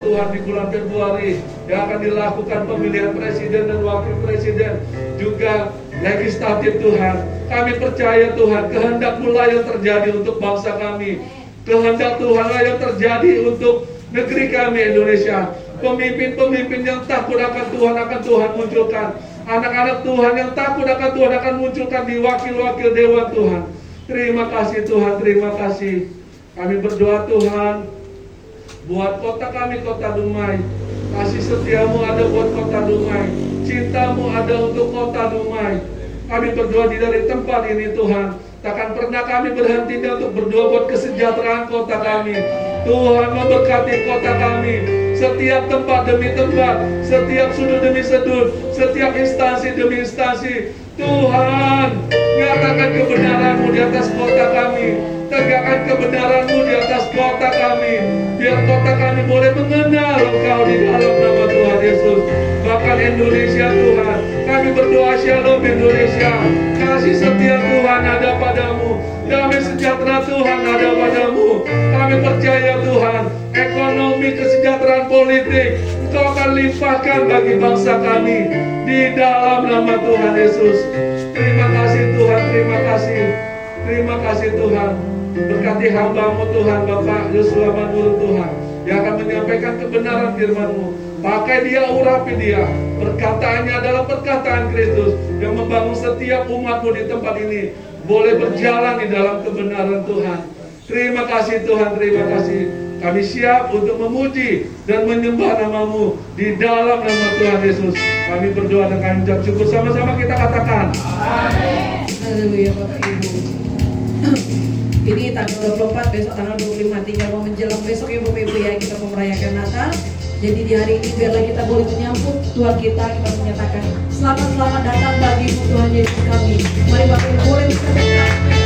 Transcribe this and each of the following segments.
Tuhan di bulan Februari yang akan dilakukan pemilihan presiden dan wakil presiden, juga legislatif Tuhan. Kami percaya Tuhan, kehendak-Mu lah yang terjadi untuk bangsa kami. Kehendak Tuhan lah yang terjadi untuk negeri kami Indonesia. Pemimpin-pemimpin yang takut akan Tuhan munculkan. Anak-anak Tuhan yang takut akan Tuhan akan munculkan di wakil-wakil dewan Tuhan. Terima kasih Tuhan, terima kasih. Kami berdoa Tuhan, buat kota kami, kota Dumai. Kasih setiamu ada buat kota Dumai. Cintamu ada untuk kota Dumai. Kami berdoa dari tempat ini Tuhan. Takkan pernah kami berhenti untuk berdoa buat kesejahteraan kota kami. Tuhan memberkati kota kami. Setiap tempat demi tempat, setiap sudut demi sudut, setiap instansi demi instansi. Tuhan, nyatakan kebenaran-Mu di atas kota kami. Tegakkan kebenaran-Mu di atas kota kami. Biar kota kami boleh mengenal Engkau di dalam nama Tuhan Yesus. Bahkan Indonesia Tuhan, kami berdoa Shalom Indonesia. Kasih setia Tuhan ada padamu. Damai sejahtera Tuhan ada padamu. Kami percaya Tuhan, ekonomi, kesejahteraan politik Engkau akan limpahkan bagi bangsa kami di dalam nama Tuhan Yesus. Terima kasih Tuhan, terima kasih. Terima kasih Tuhan. Berkati hamba-Mu Tuhan, Bapak Yosua Manurung Tuhan, yang akan menyampaikan kebenaran firman-Mu. Pakai dia, urapi dia. Perkataannya adalah perkataan Kristus yang membangun setiap umat-Mu di tempat ini boleh berjalan di dalam kebenaran Tuhan. Terima kasih Tuhan, terima kasih. Kami siap untuk memuji dan menyembah nama-Mu di dalam nama Tuhan Yesus. Kami berdoa dan kami ucap syukur. Sama-sama kita katakan amin. Haleluya Bapak Ibu. Ini tanggal 24, besok tanggal 25, tinggal mau menjelang besok ya Bapak Ibu ya, kita mau merayakan Natal. Jadi di hari ini biarlah kita boleh menyambut Tuhan kita menyatakan selamat datang bagi Tuhan Yesus kami. Mari Bapak Ibu boleh kita berkata.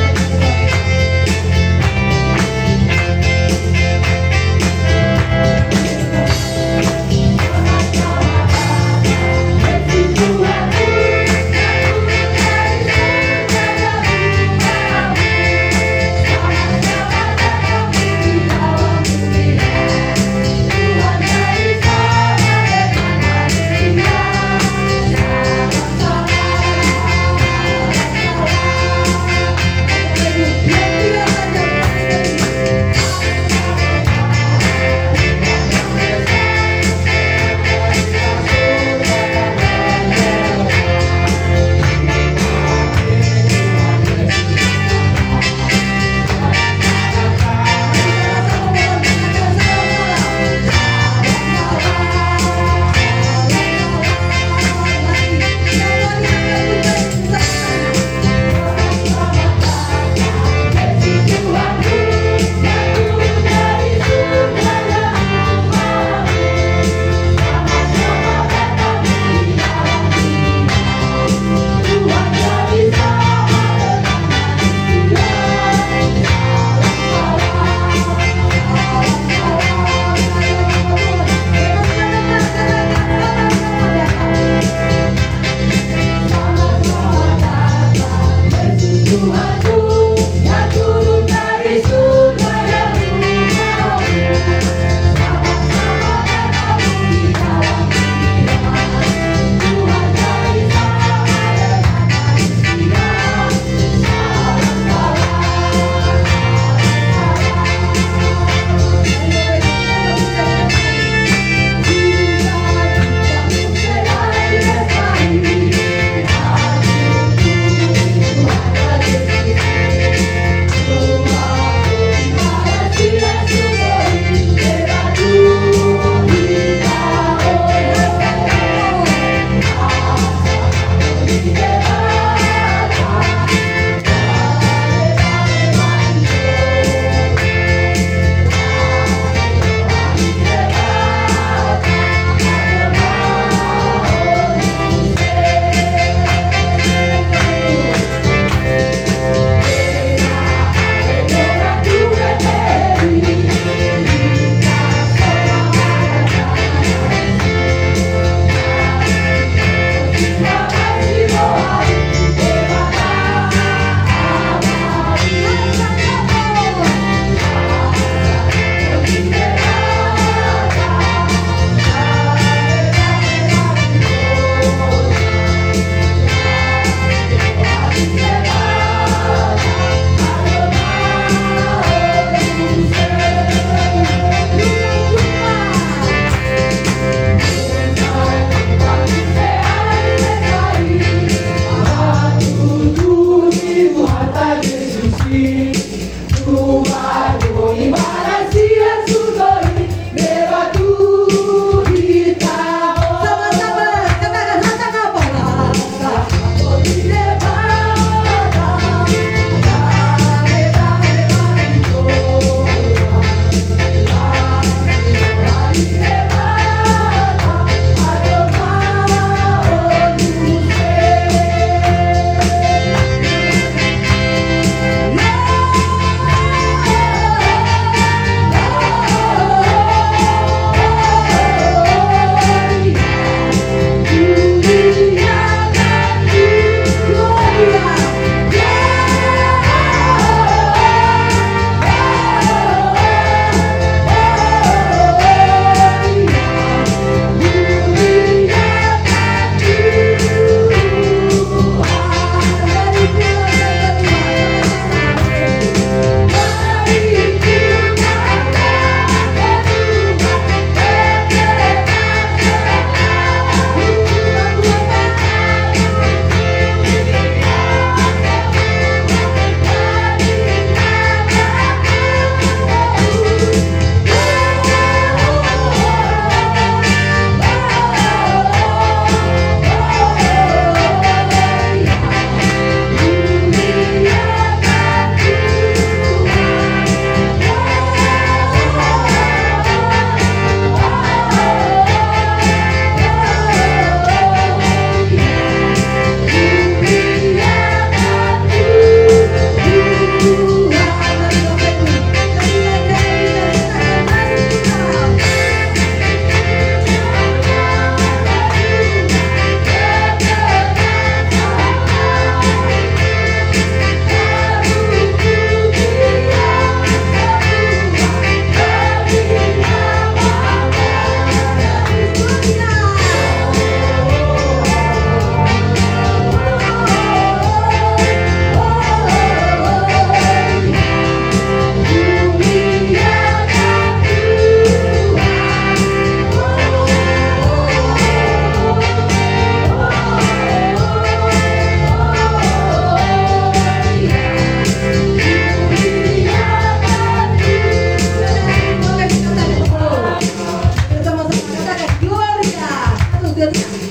sudah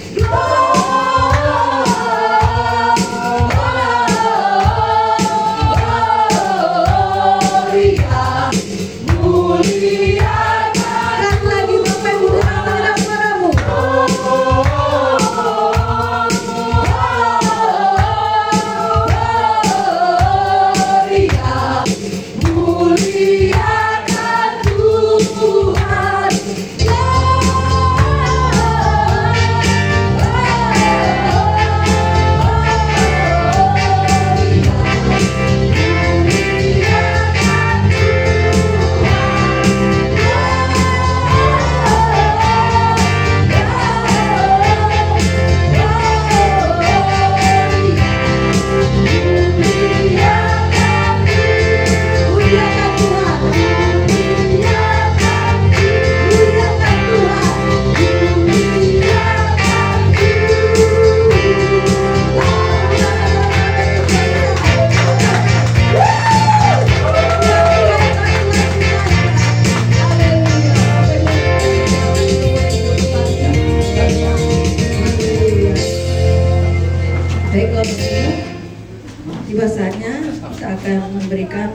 tiba saatnya kita akan memberikan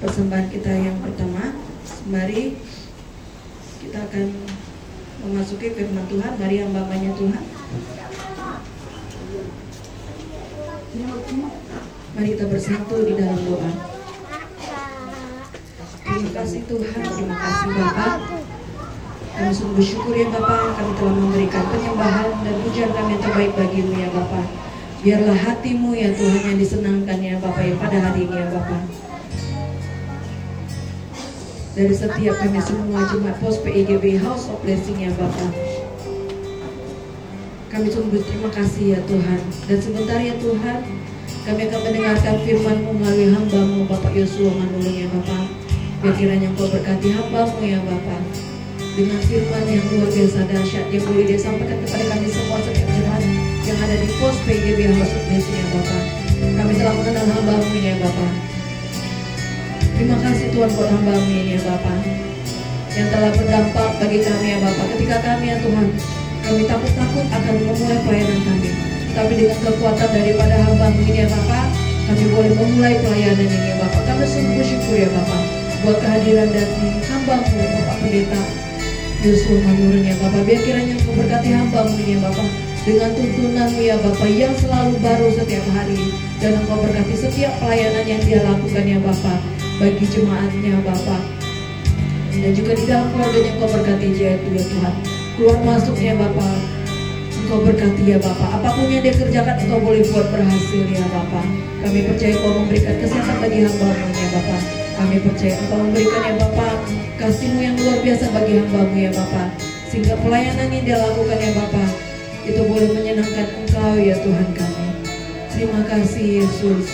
persembahan kita yang pertama. Mari kita akan memasuki firman Tuhan. Mari hamba-hambanya Tuhan. Mari kita bersatu di dalam doa. Terima kasih Tuhan, terima kasih Bapa. Kami sungguh bersyukur ya Bapa, kami telah memberikan penyembahan dan pujian kami yang terbaik bagimu ya Bapa. Biarlah hatimu ya Tuhan yang disenangkan ya Bapa ya pada hari ini ya Bapa. Dari setiap kami semua jemaat Pos PIGB House of Blessing ya Bapa, kami sungguh berterima kasih ya Tuhan. Dan sebentar ya Tuhan, kami akan mendengarkan firman-Mu melalui hamba-Mu Bapak Yosua Manulung ya Bapa. Biar kiranya Engkau berkati hamba-Mu ya Bapa, dengan firman yang luar biasa dahsyat yang boleh Dia sampaikan kepada kami semua setiap jemaat yang ada di Pos PIGB House of Blessing ya Bapa. Kami telah mengenal hamba-Mu ini ya Bapa. Terima kasih Tuhan buat hamba-Mu ini ya Bapa, yang telah berdampak bagi kami ya Bapa. Ketika kami ya Tuhan, kami takut-takut akan memulai pelayanan kami, tapi dengan kekuatan daripada hamba-Mu ini ya Bapa, kami boleh memulai pelayanan ini ya Bapa. Kami sungguh bersyukur ya Bapa buat kehadiran dari hamba-Mu Bapak Pendeta Yosua Manurung ya Bapa. Biar kiranya Engkau berkati hamba-Mu ini ya Bapa, dengan tuntunan-Mu ya Bapa yang selalu baru setiap hari. Dan Engkau berkati setiap pelayanan yang Dia lakukan ya Bapa, bagi jemaatnya Bapa. Dan juga di dalam keluarganya Engkau berkati dia itu ya Tuhan. Keluar masuknya Bapa, Engkau berkati ya Bapa. Apapun yang Dia kerjakan Engkau boleh buat berhasil ya Bapa. Kami percaya Engkau memberikan kesehatan bagi hamba-Mu ya Bapa. Kami percaya Engkau memberikan ya Bapa kasih-Mu yang luar biasa bagi hamba-Mu ya Bapa, sehingga pelayanan yang Dia lakukan ya Bapa itu boleh menyenangkan Engkau ya Tuhan kami. Terima kasih Yesus,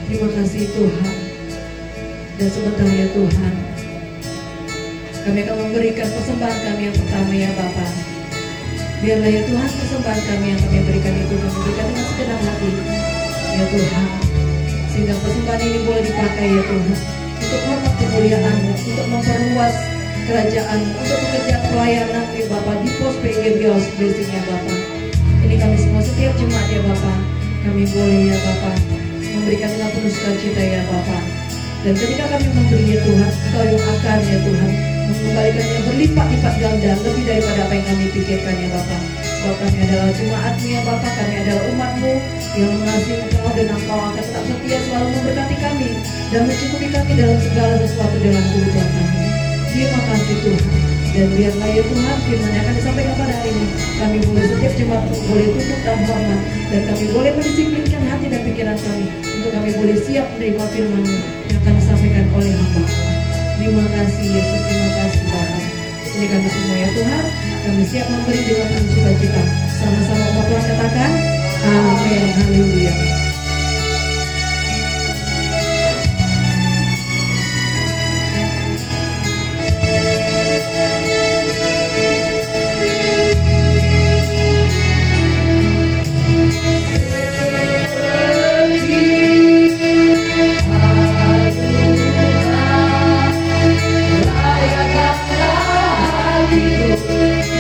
terima kasih Tuhan. Dan sebentar ya Tuhan, kami akan memberikan persembahan kami yang pertama ya Bapa. Biarlah ya Tuhan persembahan kami yang kami berikan itu kami berikan dengan segenap hati ya Tuhan, sehingga persembahan ini boleh dipakai ya Tuhan untuk hormat kemuliaan-Mu, untuk memperluas kerajaan-Mu, untuk pekerjaan pelayanan ya Bapa di Pos PIGB House Blessing ya Bapa. Ini kami semua setiap jemaat ya Bapa, kami boleh ya Bapa memberikan dengan penuh sukacita ya Bapa. Dan ketika kami memberi ya Tuhan, Engkau yang akan ya Tuhan mengembalikannya berlipat-lipat ganda lebih daripada apa yang kami pikirkan ya Bapa. Bahwa kami adalah jemaat-Mu ya Bapa, kami adalah umat-Mu yang mengasihi Engkau, dan Engkau akan tetap setia selalu memberkati kami dan mencukupi kami dalam segala sesuatu dalam kebutuhan kami. Terima kasih Tuhan. Dan biarlah ya Tuhan firman yang akan disampaikan pada hari ini, kami boleh setiap jemaat boleh tunduk dan hormat, dan kami boleh mendisiplinkan hati dan pikiran kami untuk kami boleh siap menerima firman-Mu yang akan disampaikan oleh hamba. Terima kasih Yesus, terima kasih Bapa. Ini kami semua ya Tuhan, kami siap memberi dengan penuh sukacita. Sama-sama umat Tuhan katakan amin, haleluya.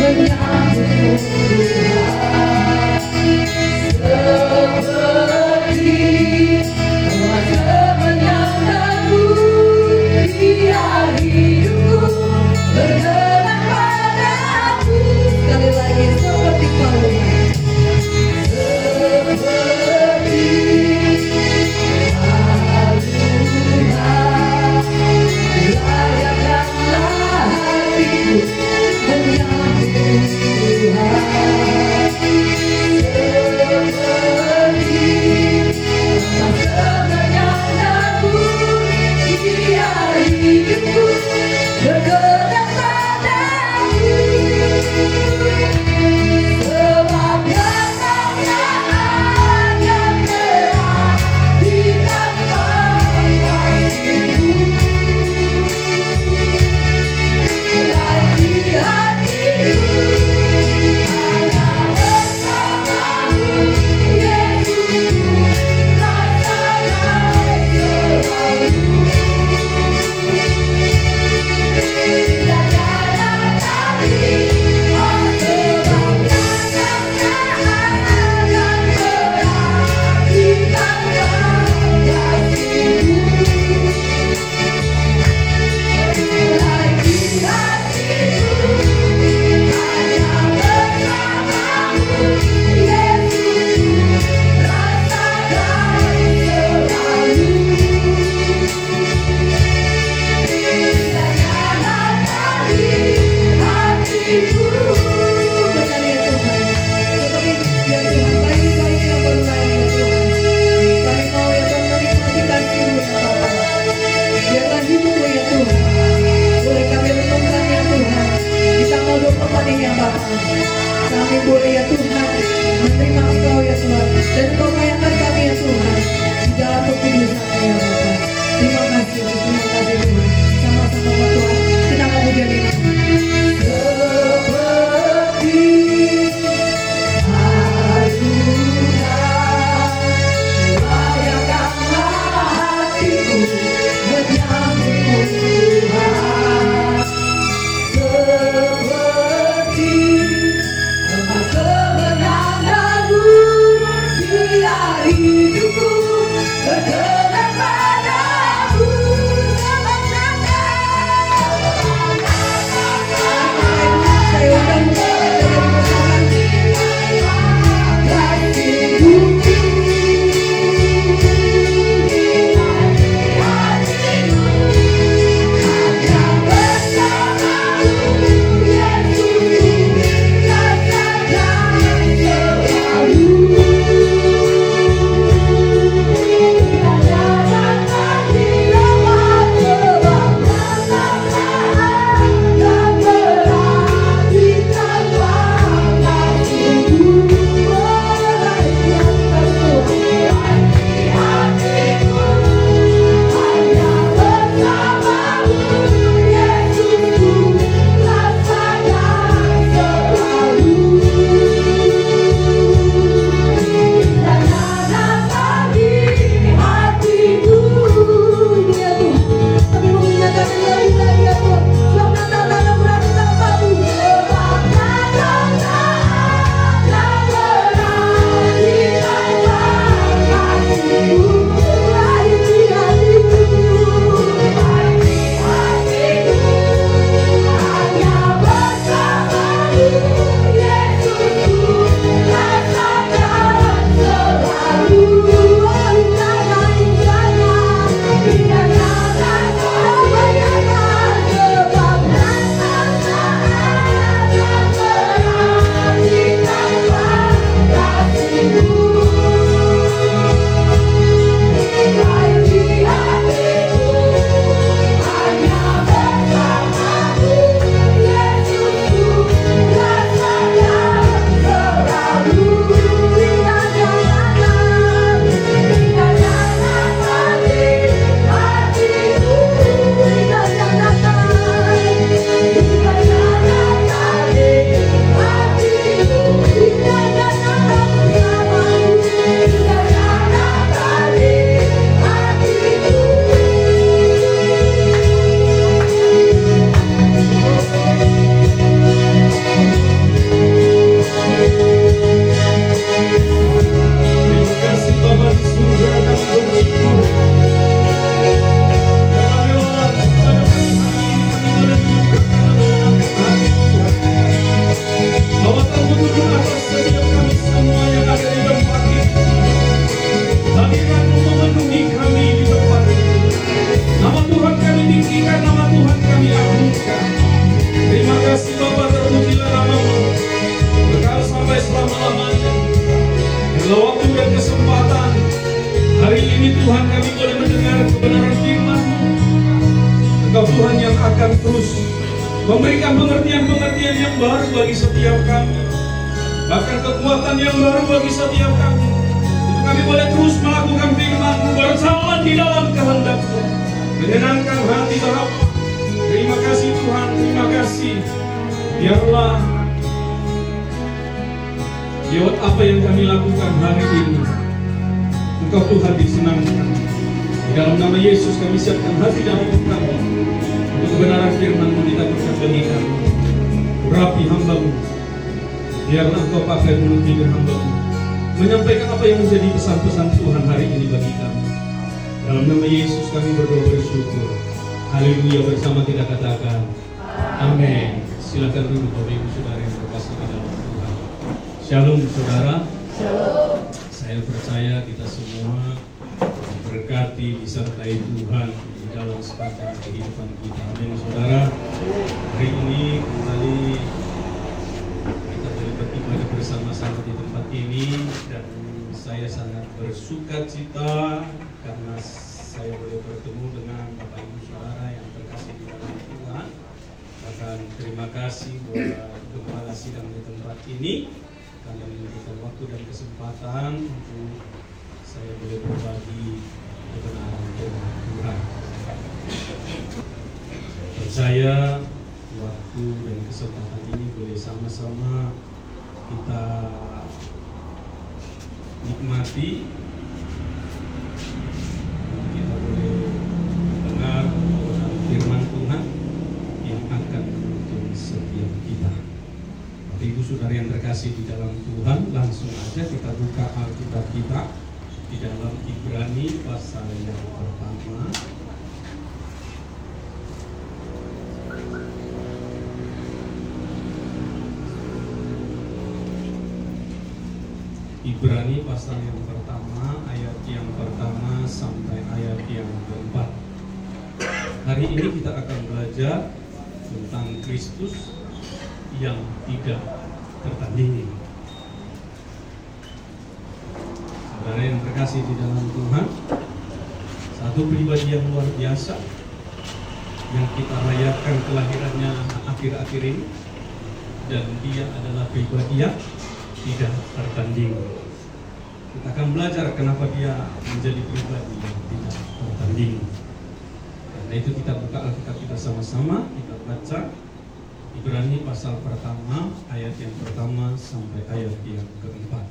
Menyambut morning ya Bapa. Kami boleh ya Tuhan menerima Engkau ya Tuhan, dan Engkau kayakan kami ya Tuhan di dalam kekudusan ya Bapa. Terima kasih Tuhan. Sama-sama Tuhan kita mau jadi Tuhan yang akan terus memberikan pengertian-pengertian yang baru bagi setiap kami, bahkan kekuatan yang baru bagi setiap kami, untuk kami boleh terus melakukan firman-Mu, berjalan di dalam kehendak-Mu, menyenangkan hati Bapa. Terima kasih Tuhan, terima kasih. Biarlah lewat apa yang kami lakukan hari ini, Engkau Tuhan disenangkan. Di dalam nama Yesus kami siapkan hati dan hidup kami untuk kebenaran firman-Mu ditaburkan bagi kami. Urapi hamba-Mu, biarlah Engkau pakai mulut bibir hamba-Mu menyampaikan apa yang menjadi pesan-pesan Tuhan hari ini bagi kami. Dalam nama Yesus kami berdoa bersyukur. Haleluya, bersama kita katakan amin. Silakan duduk Bapak Ibu Saudara yang terkasih di dalam Tuhan. Shalom saudara. Shalom. Saya percaya kita semua diberkati, disertai Tuhan di dalam sepanjang kehidupan kita. Amin saudara. Hari ini kembali kita boleh beribadah bersama-sama di tempat ini, dan saya sangat bersuka cita karena saya boleh bertemu dengan Bapak Ibu Saudara yang terkasih di dalam Tuhan. Katakan terima kasih buat Gembala sidang di tempat ini karena memberikan waktu dan kesempatan untuk saya boleh berbagi kebenaran firman Tuhan. Percaya waktu dan kesempatan ini boleh sama-sama kita nikmati, kita boleh dengar firman Tuhan yang akan menuntun setiap kita. Bapak Ibu Saudara yang terkasih di dalam Tuhan, langsung aja kita buka Alkitab kita di dalam Ibrani pasal yang pertama. Ibrani pasal yang pertama, ayat yang pertama sampai ayat yang keempat. Hari ini kita akan belajar tentang Kristus yang tidak tertandingi. Saudara yang terkasih di dalam Tuhan, satu pribadi yang luar biasa yang kita rayakan kelahirannya akhir-akhir ini, dan dia adalah pribadi yang tidak tertanding. Kita akan belajar kenapa dia menjadi pribadi yang tidak tertanding. Karena itu kita buka Alkitab kita sama-sama, kita baca Ibrani pasal pertama, ayat yang pertama sampai ayat yang keempat.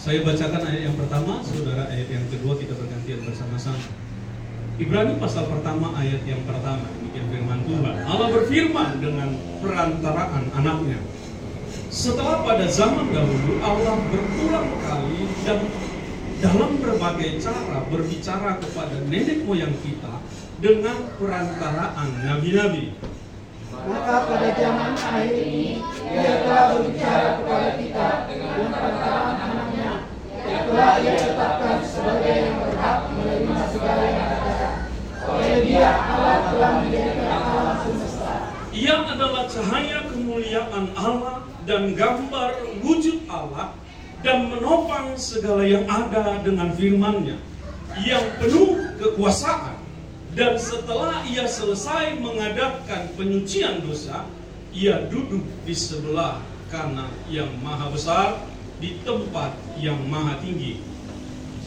Saya bacakan ayat yang pertama, saudara ayat yang kedua kita bergantian bersama-sama. Ibrani pasal pertama ayat yang pertama, demikian firman Tuhan. Allah berfirman dengan perantaraan anaknya. Setelah pada zaman dahulu Allah berulang kali dan dalam berbagai cara berbicara kepada nenek moyang kita dengan perantaraan nabi-nabi. Maka pada zaman akhir ini Ia telah berbicara kepada kita dengan perantaraan anaknya, yang telah Ia tetapkan sebagai yang berhak menerima segala yang ada. Oleh Dia Allah telah menjadikan alam semesta. Ia adalah cahaya kemuliaan Allah dan gambar wujud Allah, dan menopang segala yang ada dengan firman-Nya yang penuh kekuasaan. Dan setelah Ia selesai mengadakan penyucian dosa, Ia duduk di sebelah kanan yang maha besar di tempat yang maha tinggi.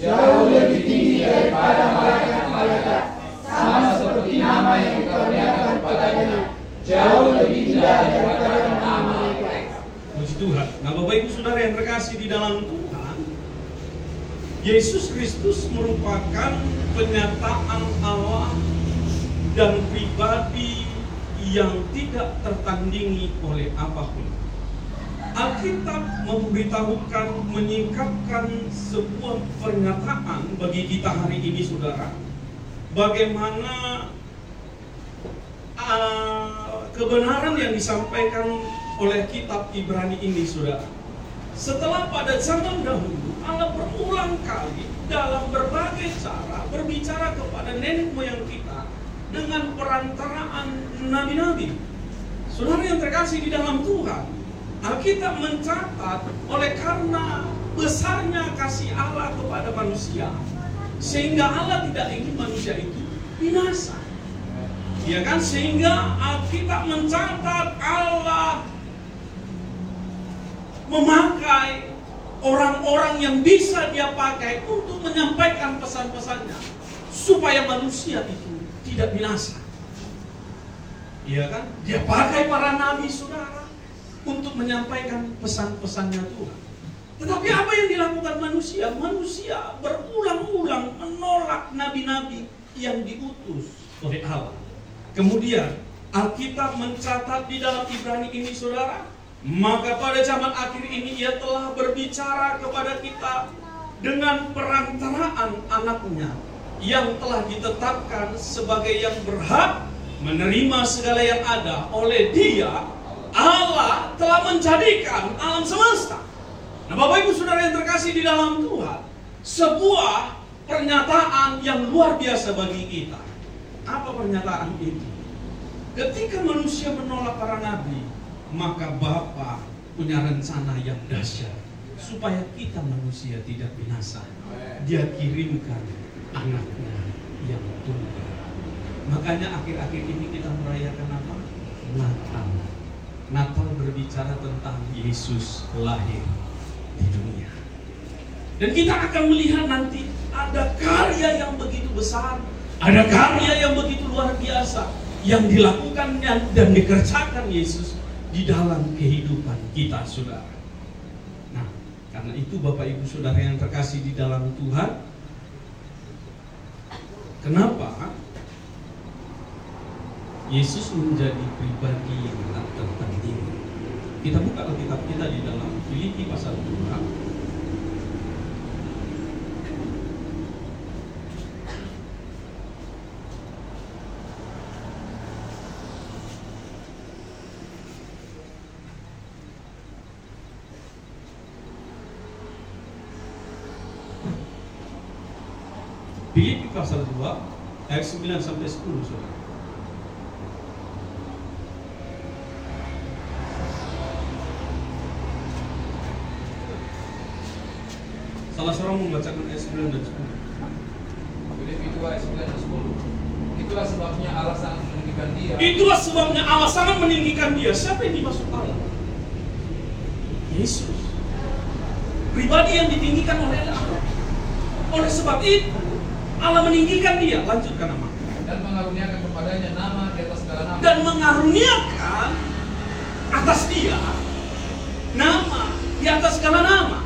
Jauh lebih tinggi daripada malaikat-malaikat, sama seperti nama yang dikaruniakan padanya. Jauh lebih indah daripada nama malaikat. Puji Tuhan. Nah, Bapak Ibu Saudara yang terkasih di dalam Tuhan, Yesus Kristus merupakan penyataan Allah dan pribadi yang tidak tertandingi oleh apapun. Alkitab memberitahukan, menyingkapkan sebuah pernyataan bagi kita hari ini, saudara, bagaimana kebenaran yang disampaikan oleh kitab Ibrani ini, saudara. Setelah pada zaman dahulu Allah berulang kali dalam berbagai cara berbicara kepada nenek moyang kita dengan perantaraan nabi-nabi. Saudara yang terkasih di dalam Tuhan, Alkitab mencatat oleh karena besarnya kasih Allah kepada manusia, sehingga Allah tidak ingin manusia itu binasa. Ya kan? Sehingga Alkitab mencatat Allah memakai orang-orang yang bisa Dia pakai untuk menyampaikan pesan-pesannya supaya manusia itu tidak binasa. Iya kan? Dia pakai para nabi, saudara, untuk menyampaikan pesan-pesannya Tuhan. Tetapi apa yang dilakukan manusia? Manusia berulang-ulang menolak nabi-nabi yang diutus oleh Allah. Kemudian Alkitab mencatat di dalam Ibrani ini, saudara, maka pada zaman akhir ini Ia telah berbicara kepada kita dengan perantaraan anaknya yang telah ditetapkan sebagai yang berhak menerima segala yang ada. Oleh Dia Allah telah menjadikan alam semesta. Nah, Bapak Ibu Saudara yang terkasih di dalam Tuhan, sebuah pernyataan yang luar biasa bagi kita. Apa pernyataan itu? Ketika manusia menolak para nabi, maka Bapa punya rencana yang dahsyat supaya kita manusia tidak binasa. Dia kirimkan anaknya yang tunggal. Makanya akhir-akhir ini kita merayakan apa? Natal. Natal berbicara tentang Yesus lahir di dunia. Dan kita akan melihat nanti ada karya yang begitu besar, ada karya yang begitu luar biasa yang dilakukan dan dikerjakan Yesus di dalam kehidupan kita, saudara. Nah, karena itu Bapak Ibu Saudara yang terkasih di dalam Tuhan, kenapa Yesus menjadi pribadi yang tak tertandingi? Kita buka Alkitab kita di dalam Filipi pasal 2. Filipi pasal 2 ayat 9 sampai 10, saudara. Salah seorang membacakan ayat 9 dan 10. Filipi 2 ayat 9 dan 10. Itulah sebabnya Allah sangat meninggikan dia. Itulah sebabnya Allah sangat meninggikan dia. Siapa yang dimaksud Allah? Yesus. Pribadi yang ditinggikan oleh Allah. Oleh sebab itu Allah meninggikan dia. Lanjutkan nama. Dan mengaruniakan kepadanya nama di atas segala nama. Dan mengaruniakan atas dia nama di atas segala nama.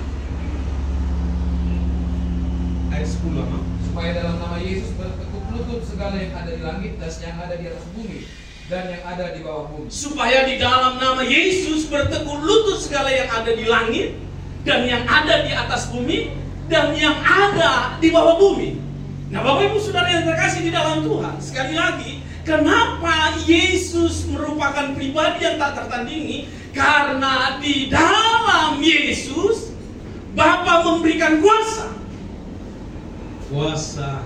Ayat 10 nama. Supaya dalam nama Yesus bertekuk lutut segala yang ada di langit dan yang ada di atas bumi dan yang ada di bawah bumi. Supaya di dalam nama Yesus bertekuk lutut segala yang ada di langit dan yang ada di atas bumi dan yang ada di bawah bumi. Nah, Bapak Ibu Saudara yang terkasih di dalam Tuhan, sekali lagi, kenapa Yesus merupakan pribadi yang tak tertandingi? Karena di dalam Yesus Bapa memberikan kuasa. Kuasa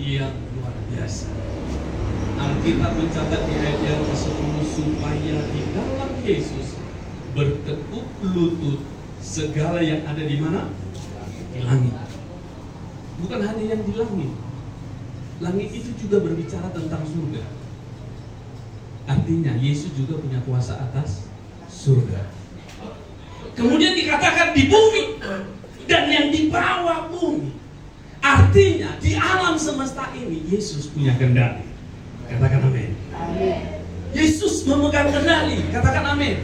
yang luar biasa. Alkitab mencatat di ayat yang ke-10, supaya di dalam Yesus bertekuk lutut segala yang ada di mana? Di langit. Bukan hanya yang di langit. Langit itu juga berbicara tentang surga. Artinya Yesus juga punya kuasa atas surga. Kemudian dikatakan di bumi dan yang di bawah bumi. Artinya di alam semesta ini Yesus punya kendali. Katakan amin. Yesus memegang kendali. Katakan amin.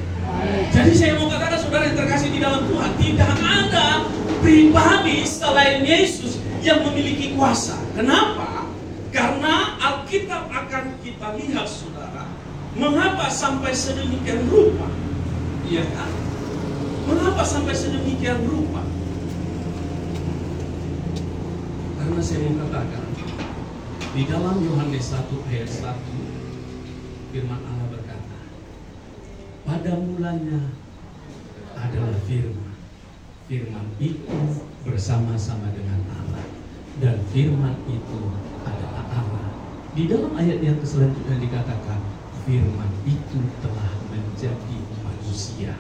Jadi saya mau katakan saudara yang terkasih di dalam Tuhan, tidak ada pribadi selain Yesus yang memiliki kuasa. Kenapa? Karena Alkitab akan kita lihat, saudara, mengapa sampai sedemikian rupa. Iya kan? Mengapa sampai sedemikian rupa? Karena saya mau katakan, di dalam Yohanes 1 ayat 1 firman Allah berkata, pada mulanya adalah firman. Firman itu bersama-sama dengan Allah, dan firman itu adalah Allah. Di dalam ayat yang selanjutnya dikatakan, firman itu telah menjadi manusia,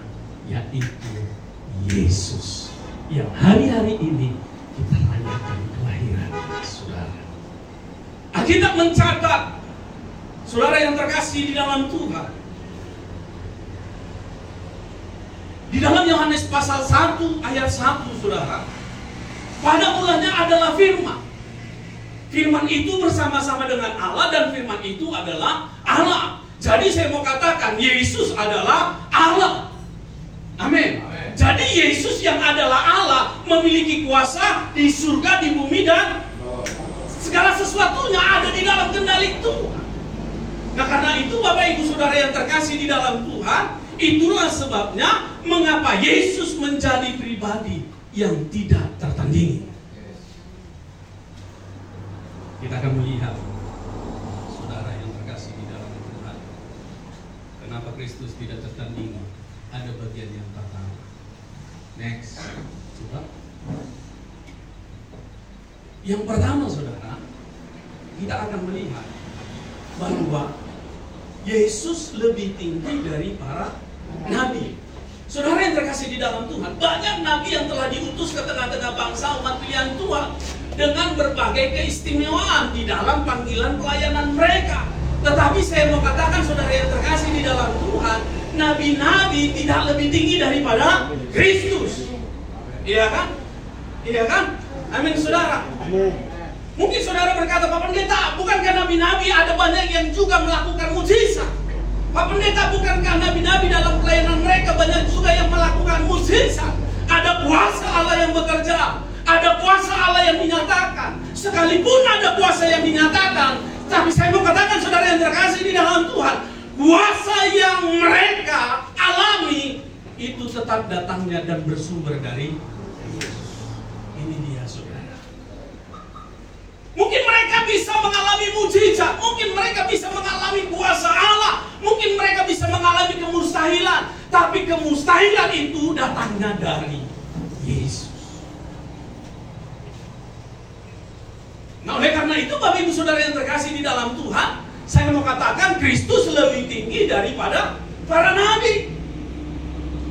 yaitu Yesus, yang hari-hari ini kita rayakan kelahiran saudara. Alkitab mencatat, saudara yang terkasih di dalam Tuhan, di dalam Yohanes pasal 1 ayat 1, saudara, pada mulanya adalah firman. Firman itu bersama-sama dengan Allah dan firman itu adalah Allah. Jadi saya mau katakan Yesus adalah Allah. Amin. Jadi Yesus yang adalah Allah memiliki kuasa di surga, di bumi, dan segala sesuatunya ada di dalam kendali Tuhan. Nah, karena itu Bapak Ibu Saudara yang terkasih di dalam Tuhan, itulah sebabnya mengapa Yesus menjadi pribadi yang tidak tertandingi. Kita akan melihat, saudara yang terkasih di dalam Tuhan, kenapa Kristus tidak tertandingi. Ada bagian yang pertama. Next, coba. Yang pertama, saudara, kita akan melihat bahwa Yesus lebih tinggi dari para nabi. Saudara yang terkasih di dalam Tuhan, banyak nabi yang telah diutus ke tengah-tengah bangsa umat pilihan Tuhan dengan berbagai keistimewaan di dalam panggilan pelayanan mereka. Tetapi saya mau katakan, saudara yang terkasih di dalam Tuhan, nabi-nabi tidak lebih tinggi daripada Kristus. Iya kan? Iya kan? Amin, saudara. Mungkin saudara berkata, Pak Pendeta, bukankah nabi-nabi ada banyak yang juga melakukan mujizat? Pak Pendeta, bukankah nabi-nabi dalam pelayanan mereka banyak juga yang melakukan mujizat? Ada kuasa Allah yang bekerja, ada kuasa Allah yang dinyatakan. Sekalipun ada kuasa yang dinyatakan, tapi saya mau katakan, saudara yang terkasih di dalam Tuhan, kuasa yang mereka alami itu tetap datangnya dan bersumber dari Yesus. Ini dia, saudara. Mungkin mereka bisa mengalami mujizat, mungkin mereka bisa mengalami kuasa Allah, mungkin mereka bisa mengalami kemustahilan, tapi kemustahilan itu datangnya dari Yesus. Nah, oleh karena itu, Bapak Ibu Saudara yang terkasih di dalam Tuhan, saya mau katakan Kristus lebih tinggi daripada para nabi.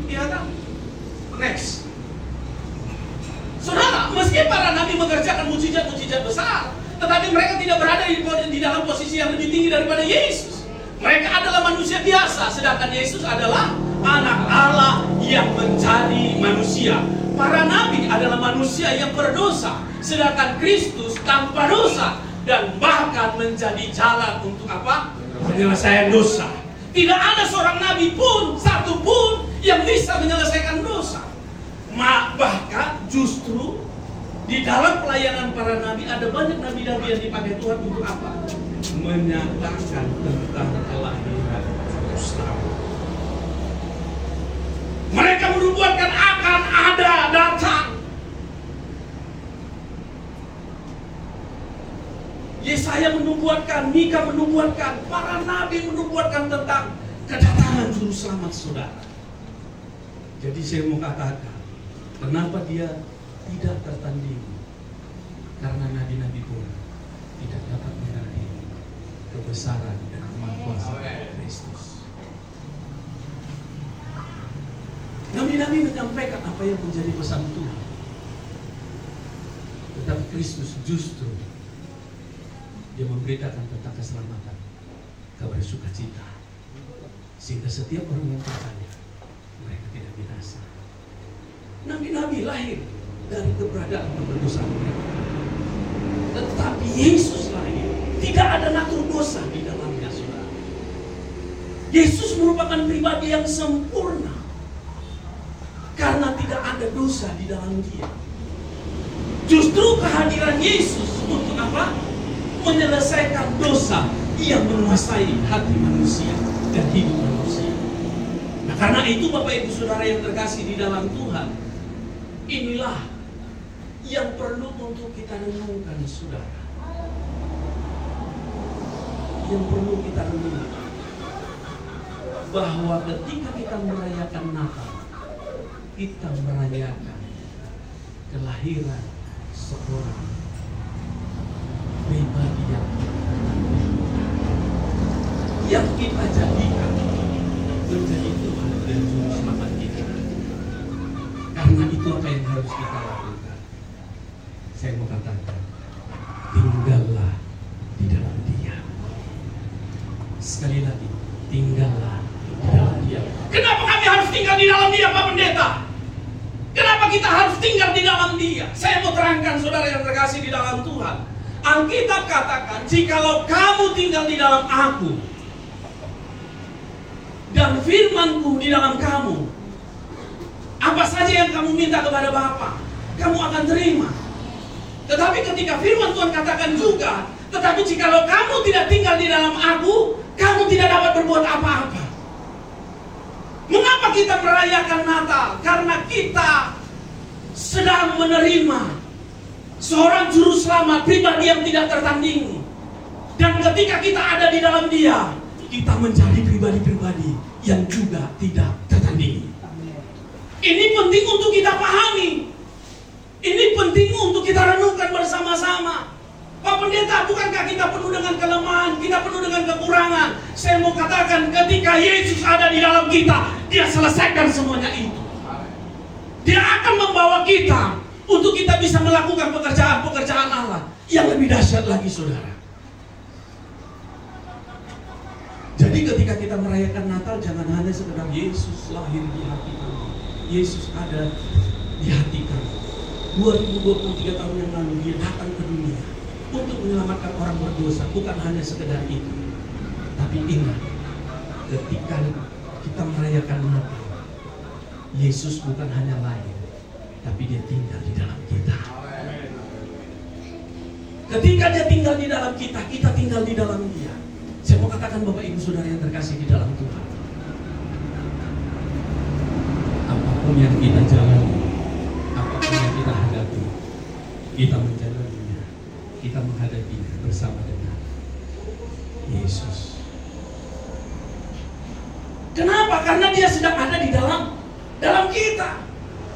Iya kan? Next. Saudara, meski para nabi mengerjakan mujizat-mujizat besar, tetapi mereka tidak berada di dalam posisi yang lebih tinggi daripada Yesus. Mereka adalah manusia biasa, sedangkan Yesus adalah anak Allah yang menjadi manusia. Para nabi adalah manusia yang berdosa, sedangkan Kristus tanpa dosa dan bahkan menjadi jalan untuk apa? Penyelesaian dosa. Tidak ada seorang nabi pun, satu pun yang bisa menyelesaikan dosa. Bahkan justru di dalam pelayanan para nabi ada banyak nabi-nabi yang dipakai Tuhan untuk apa? Menyatakan tentang kelahiran Kristus. Mereka menubuatkan akan ada datang. Yesaya menubuatkan, Mika menubuatkan, para nabi menubuatkan tentang kedatangan juru selamat, saudara. Jadi saya mau katakan, kenapa dia tidak tertandingi? Karena nabi-nabi pun tidak dapat menandingi kebesaran dan kemahakuasaan Kristus. Nabi-nabi menyampaikan apa yang menjadi pesan Tuhan, tetapi Kristus justru dia memberitakan tentang keselamatan, kabar sukacita, sehingga setiap orang yang percaya mereka tidak binasa. Nabi-nabi lahir dari keberadaan keberdosan mereka, tetapi Yesus lahir tidak ada natur dosa di dalamnya, saudara. Yesus merupakan pribadi yang sempurna karena tidak ada dosa di dalam dia. Justru kehadiran Yesus untuk apa? Menyelesaikan dosa yang menguasai hati manusia dan hidup manusia. Nah, karena itu Bapak Ibu Saudara yang terkasih di dalam Tuhan, inilah yang perlu untuk kita renungkan, saudara. Yang perlu kita renungkan, bahwa ketika kita merayakan Natal, kita merayakan kelahiran seorang pribadi yang kita jadikan menjadi Tuhan dan Juru Selamat kita. Karena itu apa yang harus kita lakukan. Saya mau katakan, tinggallah di dalam Dia. Sekali lagi, tinggallah di dalam Dia. Kenapa kami harus tinggal di dalam Dia, Pak Pendeta? Kenapa kita harus tinggal di dalam Dia? Saya mau terangkan, saudara yang terkasih di dalam Tuhan. Alkitab katakan, jikalau kamu tinggal di dalam Aku dan firman-Ku di dalam kamu, apa saja yang kamu minta kepada Bapa, kamu akan terima. Tetapi ketika firman Tuhan katakan juga, tetapi jikalau kamu tidak tinggal di dalam Aku, kamu tidak dapat berbuat apa-apa. Mengapa kita merayakan Natal? Karena kita sedang menerima seorang juru selamat, pribadi yang tidak tertandingi. Dan ketika kita ada di dalam Dia, kita menjadi pribadi-pribadi yang juga tidak tertandingi. Ini penting untuk kita pahami. Ini penting untuk kita renungkan bersama-sama. Pak Pendeta, bukankah kita penuh dengan kelemahan, kita penuh dengan kekurangan? Saya mau katakan, ketika Yesus ada di dalam kita, Dia selesaikan semuanya itu. Dia akan membawa kita untuk kita bisa melakukan pekerjaan-pekerjaan Allah yang lebih dahsyat lagi, saudara. Jadi ketika kita merayakan Natal, jangan hanya sekedar Yesus lahir di hati kami, Yesus ada di hati kami. 2023 tahun yang lalu Dia datang ke dunia untuk menyelamatkan orang berdosa, bukan hanya sekedar itu. Tapi ingat, ketika kita merayakan Natal, Yesus bukan hanya lahir, tapi Dia tinggal di dalam kita. Ketika Dia tinggal di dalam kita, kita tinggal di dalam Dia. Saya mau katakan Bapak Ibu Saudara yang terkasih di dalam Tuhan, apapun yang kita jalani, apapun yang kita hadapi, kita menjalaninya, kita menghadapinya bersama dengan Yesus. Kenapa? Karena Dia sedang ada di dalam kita.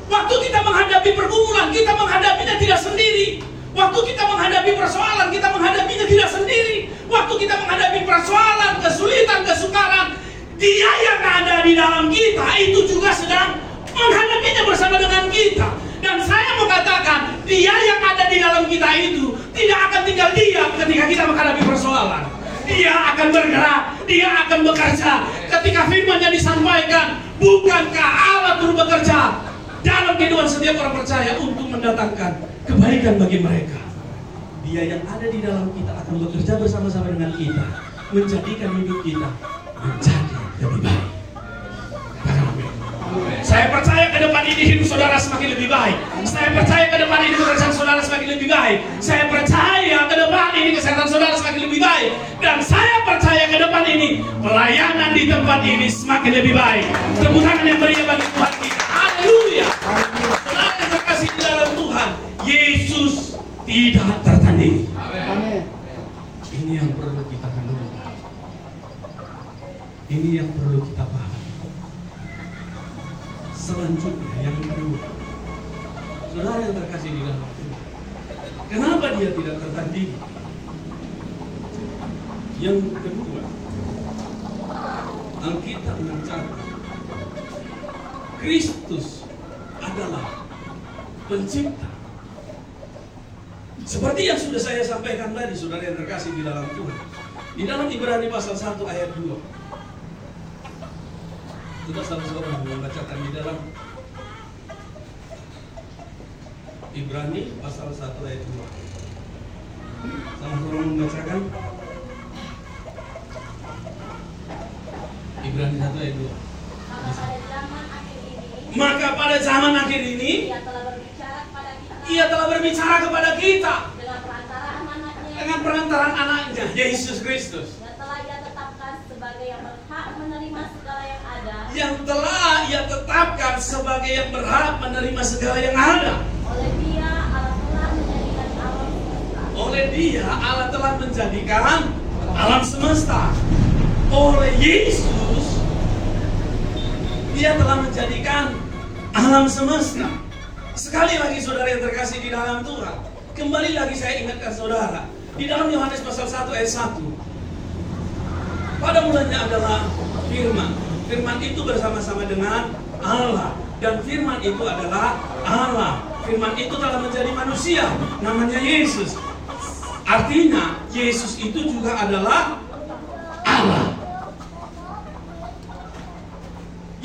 Waktu kita menghadapi pergumulan, kita menghadapinya tidak sendiri. Waktu kita menghadapi persoalan, kita menghadapinya tidak sendiri. Waktu kita menghadapi persoalan, kesulitan, kesukaran, Dia yang ada di dalam kita itu juga sedang menghadapinya bersama dengan kita. Dan saya mau katakan, Dia yang ada di dalam kita itu tidak akan tinggal diam ketika kita menghadapi persoalan. Dia akan bergerak, Dia akan bekerja. Ketika firman-Nya disampaikan, bukankah Allah turut bekerja dalam kehidupan setiap orang percaya untuk mendatangkan kebaikan bagi mereka? Dia yang ada di dalam kita akan bekerja bersama-sama dengan kita, menjadikan hidup kita menjadi lebih baik. Saya percaya ke depan ini hidup saudara semakin lebih baik. Saya percaya ke depan ini pekerjaan saudara semakin lebih baik. Saya percaya ke depan ini kesehatan saudara semakin lebih baik. Dan saya percaya ke depan ini pelayanan di tempat ini semakin lebih baik. Tepuk tangan yang meriah bagi Tuhan kita. Haleluya. Saudara yang terkasih di dalam Tuhan, Yesus tidak tertandingi. Ini yang perlu kita renungkan. Ini yang perlu kita pahami. Selanjutnya yang kedua, saudara yang terkasih di dalam Tuhan, kenapa Dia tidak tertandingi? Yang kedua, Alkitab mencatat Kristus adalah pencipta. Seperti yang sudah saya sampaikan tadi, saudara yang terkasih di dalam Tuhan, di dalam Ibrani pasal 1 ayat 2. Coba saudara membacakan di dalam Ibrani pasal 1 ayat 2. Sama-sama membacakan Ibrani 1 ayat 2. Maka pada zaman akhir ini Ia telah berbicara kepada kita dengan perantaraan anaknya Yesus Kristus, yang telah Ia tetapkan sebagai yang berhak menerima segala yang ada. Yang telah Ia tetapkan sebagai yang berhak menerima segala yang ada. Oleh Dia Allah telah menjadikan alam semesta. Oleh Dia Allah telah menjadikan alam semesta. Oleh Yesus Dia telah menjadikan alam semesta. Sekali lagi saudara yang terkasih di dalam Tuhan, kembali lagi saya ingatkan saudara, di dalam Yohanes pasal 1 ayat 1, pada mulanya adalah firman. Firman itu bersama-sama dengan Allah, dan firman itu adalah Allah. Firman itu telah menjadi manusia, namanya Yesus. Artinya Yesus itu juga adalah Allah.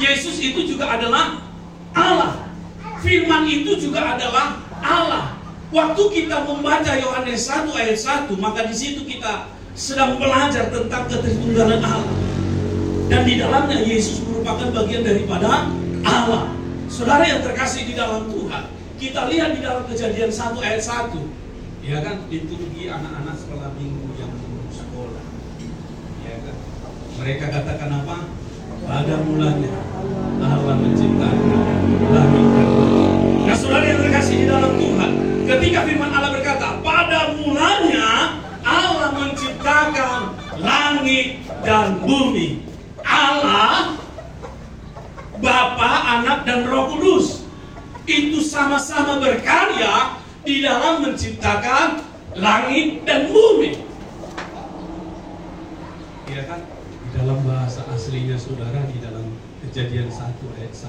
Yesus itu juga adalah Allah. Firman itu juga adalah Allah. Waktu kita membaca Yohanes 1 ayat 1, maka di situ kita sedang belajar tentang ketritunggalan Allah. Dan di dalamnya Yesus merupakan bagian daripada Allah. Saudara yang terkasih di dalam Tuhan, kita lihat di dalam Kejadian 1 ayat 1, ya kan, liturgi anak-anak sekolah minggu yang belum sekolah. Ya kan? Mereka katakan apa? Pada mulanya Allah menciptakan langit dan bumi. Nah, saudara yang terkasih di dalam Tuhan, ketika firman Allah berkata, pada mulanya Allah menciptakan langit dan bumi. Allah, Bapa, Anak, dan Roh Kudus itu sama-sama berkarya di dalam menciptakan langit dan bumi. Iya kan? Di dalam bahasa aslinya saudara, di dalam Kejadian 1 ayat 1,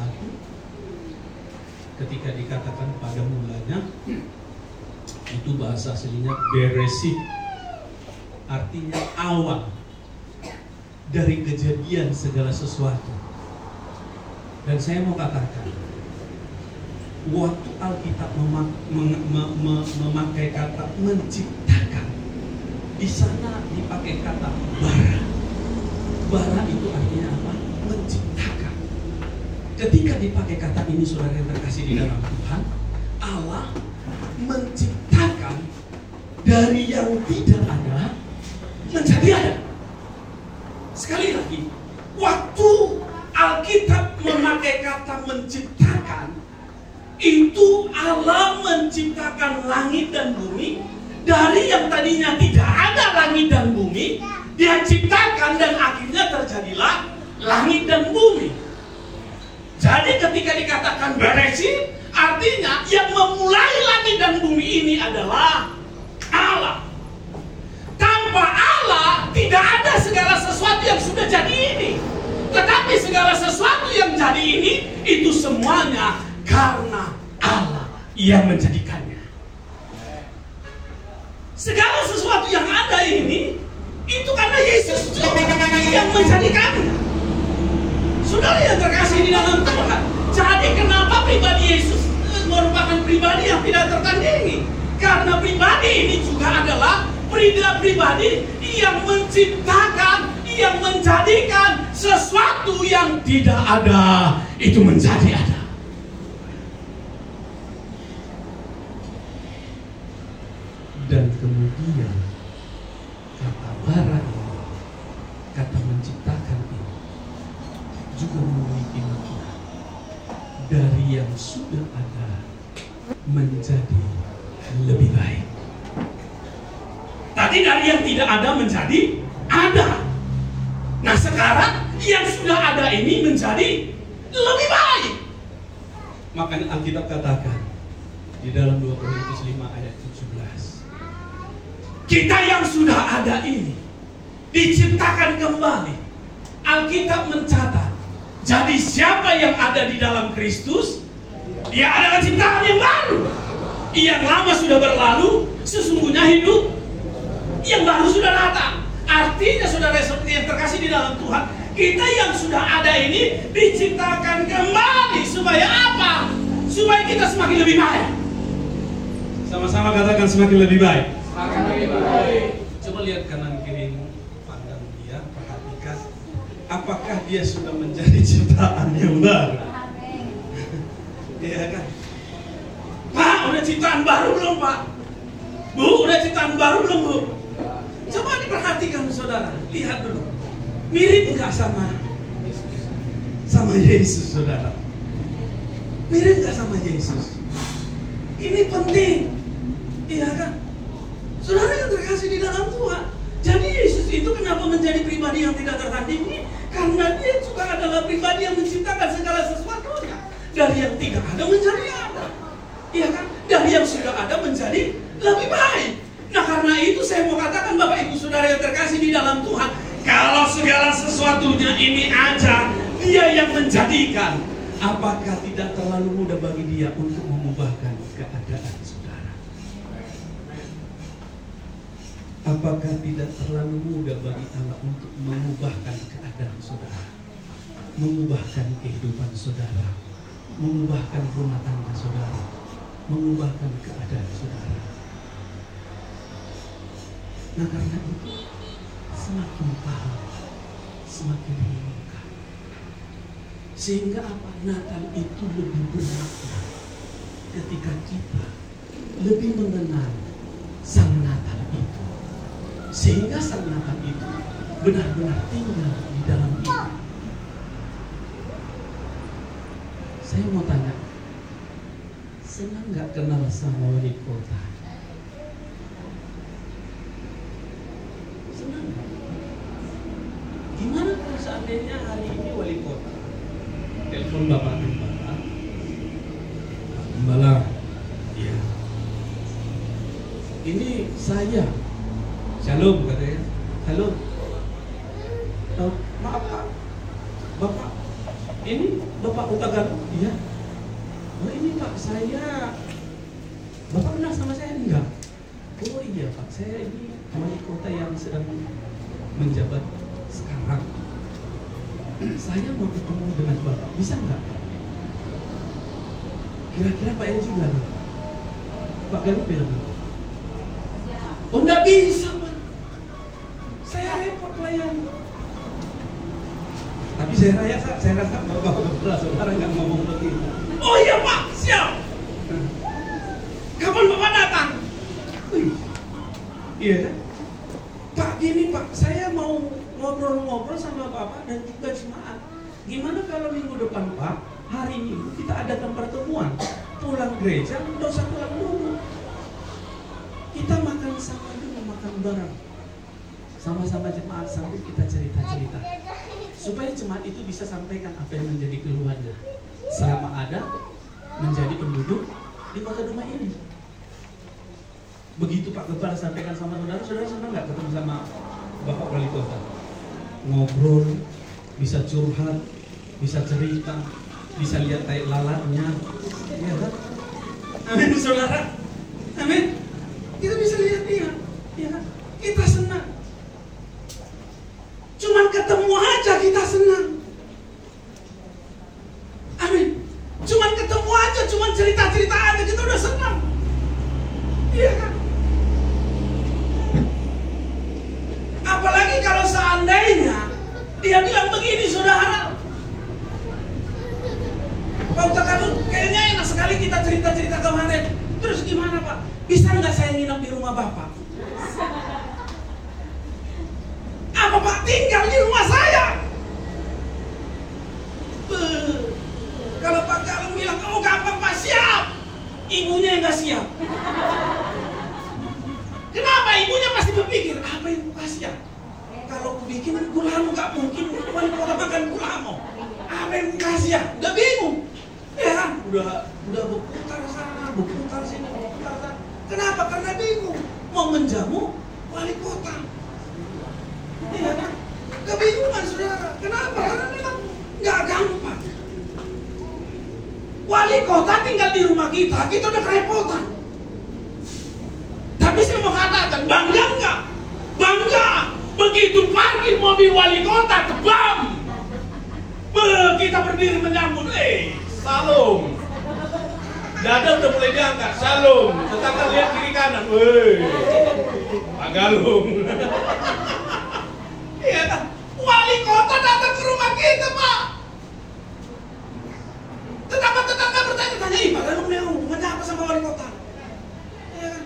ketika dikatakan pada mulanya, itu bahasa aslinya Bereshit, artinya awal dari kejadian segala sesuatu. Dan saya mau katakan, waktu Alkitab memakai kata menciptakan, di sana dipakai kata bara. Bara itu artinya apa? Menciptakan. Ketika dipakai kata ini, saudara yang terkasih di dalam Tuhan, Allah menciptakan dari yang tidak ada menjadi ada. Sekali lagi, waktu Alkitab memakai kata menciptakan, itu Allah menciptakan langit dan bumi. Dari yang tadinya tidak ada langit dan bumi, Dia ciptakan dan akhirnya terjadilah langit dan bumi. Jadi ketika dikatakan Bereshit, artinya yang memulai langit dan bumi ini adalah Allah. Tanpa Allah tidak ada segala sesuatu yang sudah jadi ini. Tetapi segala sesuatu yang jadi ini, itu semuanya karena Allah yang menjadikannya. Segala sesuatu yang ada ini, itu karena Yesus yang menjadikannya. Saudara yang terkasih di dalam Tuhan, jadi kenapa pribadi Yesus merupakan pribadi yang tidak tertandingi? Karena pribadi ini juga adalah pribadi yang menciptakan, yang menjadikan sesuatu yang tidak ada itu menjadi ada. Dan kemudian kata bara ini, kata menciptakan ini juga memiliki makna dari yang sudah ada menjadi lebih baik. Tadi dari yang tidak ada menjadi ada. Nah sekarang yang sudah ada ini menjadi lebih baik. Makanya Alkitab katakan di dalam 2 Korintus 5 ayat 17, kita yang sudah ada ini diciptakan kembali. Alkitab mencatat, jadi siapa yang ada di dalam Kristus, dia adalah ciptaan yang baru. Yang lama sudah berlalu, sesungguhnya hidup yang baru sudah datang. Artinya saudara yang terkasih di dalam Tuhan, kita yang sudah ada ini diciptakan kembali. Supaya apa? Supaya kita semakin lebih baik. Sama-sama katakan semakin lebih baik. Semakin lebih baik. Coba lihat kanan kirimu, pandang dia, perhatikan. Apakah dia sudah menjadi ciptaan yang baru? Iya kan? Pak, udah ciptaan baru belum Pak? Bu, udah ciptaan baru belum Bu? Coba diperhatikan saudara, lihat dulu. Mirip nggak sama Yesus saudara? Mirip nggak sama Yesus? Ini penting, iya kan? Saudara yang terkasih di dalam Tuhan. Jadi Yesus itu kenapa menjadi pribadi yang tidak tertandingi? Karena dia juga adalah pribadi yang menciptakan segala sesuatunya. Dari yang tidak ada menjadi ada, iya kan? Dari yang sudah ada menjadi lebih baik. Nah karena itu saya mau katakan Bapak Ibu Saudara yang terkasih di dalam Tuhan, kalau segala sesuatunya ini aja Dia yang menjadikan, apakah tidak terlalu mudah bagi Dia untuk mengubahkan keadaan saudara? Apakah tidak terlalu mudah bagi Allah untuk mengubahkan keadaan saudara, mengubahkan kehidupan saudara, mengubahkan rumah tangga saudara, mengubahkan keadaan saudara? Nah karena itu semakin paham, semakin menemukan. Sehingga apa? Natal itu lebih bermakna ketika kita lebih mengenal Sang Natal itu. Sehingga Sang Natal itu benar-benar tinggal di dalam kita. Saya mau tanya, senang gak kenal sama wali kota? Gimana kalau seandainya hari ini wali kota telepon Bapak Gembala, ya, ini saya. Shalom katanya. Halo. Maaf Pak, Bapak, ini Bapak Utagan? Iya. Oh ini Pak, saya. Bapak kenal sama saya enggak? Oh iya Pak, saya ini wali kota yang sedang menjabat sekarang. Saya mau ketemu dengan Bapak, bisa enggak? Kira-kira Pak Yang juga nih? Pak Galuh bilang, oh enggak bisa Pak, saya repot layani. Tapi saya rasa Bapak saudara nggak ngomong begitu. Oh iya Pak, siap. Kapan Bapak datang? Iya kan? Pak gini Pak, saya mau ngobrol-ngobrol sama Bapak dan juga jemaat. Gimana kalau minggu depan Pak, hari Minggu kita adakan pertemuan, pulang gereja, nggak usah pulang dulu. Kita makan sama dulu, makan bareng, sama-sama jemaat sambil kita cerita-cerita, supaya jemaat itu bisa sampaikan apa yang menjadi keluhannya selama ada menjadi penduduk di kota Dumai ini. Begitu Pak Gembala sampaikan sama saudara, saudara senang nggak ketemu sama Bapak Wali Kota? Ngobrol, bisa curhat, bisa cerita, bisa lihat tai lalatnya, ya kan? Amin saudara, amin. Kita bisa lihat dia, ya kan? Kita senang. Cuman ketemu aja kita senang. Amin. Cuman ketemu aja, cuman cerita-cerita aja kita udah senang. Iya kan? Apalagi kalau seandainya dia bilang begini, saudara. Pak Utakan, kayaknya enak sekali kita cerita-cerita kemarin. Terus gimana Pak? Bisa nggak saya nginep di rumah Bapak? Apa Pak tinggal di rumah saya? Kalau Pak Galung bilang, oh gampang Pak, siap. Ibunya yang nggak siap. Kenapa? Ibunya pasti berpikir, apa yang ku kasih ya? Kalau ku bikin gulamu nggak mungkin wali kota makan gulamu. Apa yang ku kasih ya? Udah bingung. Ya kan? Udah berputar sana, berputar sini, berputar sana. Kenapa? Karena bingung. Mau menjamu wali kota. Ya kan? Kebingungan saudara. Kenapa? Karena memang nggak gampang. Wali kota tinggal di rumah kita udah kerepotan. Tapi saya mau katakan, bangga nggak? Bangga. Begitu parkir mobil wali kota, kebam. Kita berdiri menyambut, salam. Dada udah mulai diangkat, salam. Tetangga lihat kiri kanan, Pak Galung. Iya kan? Wali kota datang ke rumah kita, Pak. Tetangga bertanya-tanya, Pak Galung nih hubungannya apa sama wali kota? Iya kan?